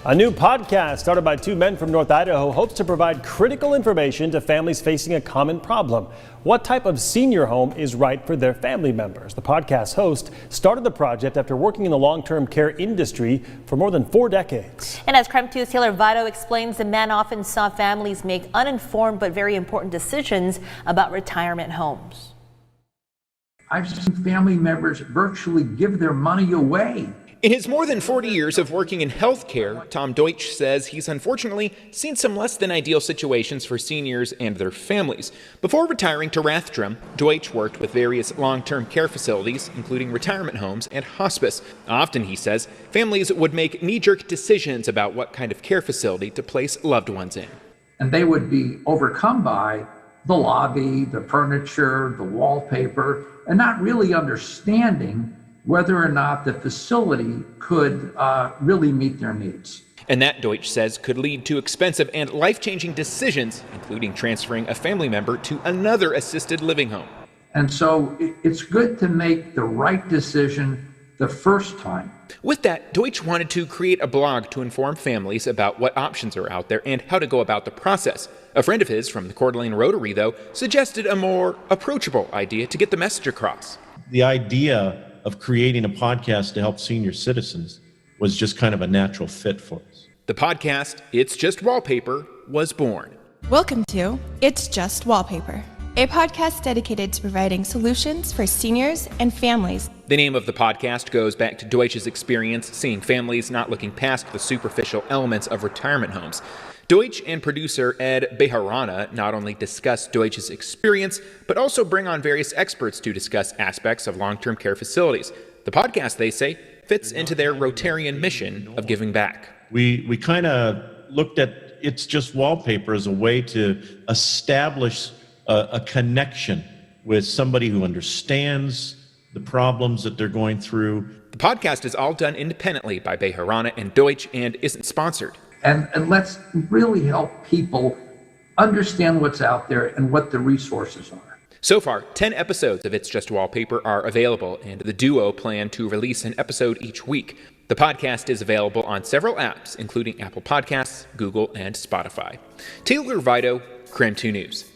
A new podcast started by two men from North Idaho hopes to provide critical information to families facing a common problem. What type of senior home is right for their family members? The podcast host started the project after working in the long-term care industry for more than 4 decades. And as KREM2's Taylor Vito explains, the man often saw families make uninformed but very important decisions about retirement homes. I've seen family members virtually give their money away. In his more than 40 years of working in healthcare, Tom Deutsch says he's unfortunately seen some less than ideal situations for seniors and their families. Before retiring to Rathdrum, Deutsch worked with various long-term care facilities, including retirement homes and hospice. Often, he says, families would make knee-jerk decisions about what kind of care facility to place loved ones in. And they would be overcome by the lobby, the furniture, the wallpaper, and not really understanding whether or not the facility could really meet their needs. And that, Deutsch says, could lead to expensive and life-changing decisions, including transferring a family member to another assisted living home. And so it's good to make the right decision the first time. With that, Deutsch wanted to create a blog to inform families about what options are out there and how to go about the process. A friend of his from the Coeur d'Alene Rotary, though, suggested a more approachable idea to get the message across. The idea of creating a podcast to help senior citizens was just kind of a natural fit for us. The podcast, It's Just Wallpaper, was born. Welcome to It's Just Wallpaper, a podcast dedicated to providing solutions for seniors and families. The name of the podcast goes back to Deutsch's experience seeing families not looking past the superficial elements of retirement homes. Deutsch and producer Ed Bejarana not only discuss Deutsch's experience, but also bring on various experts to discuss aspects of long-term care facilities. The podcast, they say, fits into their Rotarian mission of giving back. We kind of looked at It's Just Wallpaper as a way to establish a connection with somebody who understands the problems that they're going through. The podcast is all done independently by Bejarana and Deutsch and isn't sponsored. And let's really help people understand what's out there and what the resources are. So far, 10 episodes of It's Just Wallpaper are available, and the duo plan to release an episode each week. The podcast is available on several apps, including Apple Podcasts, Google, and Spotify. Taylor Vito, KREM2 News.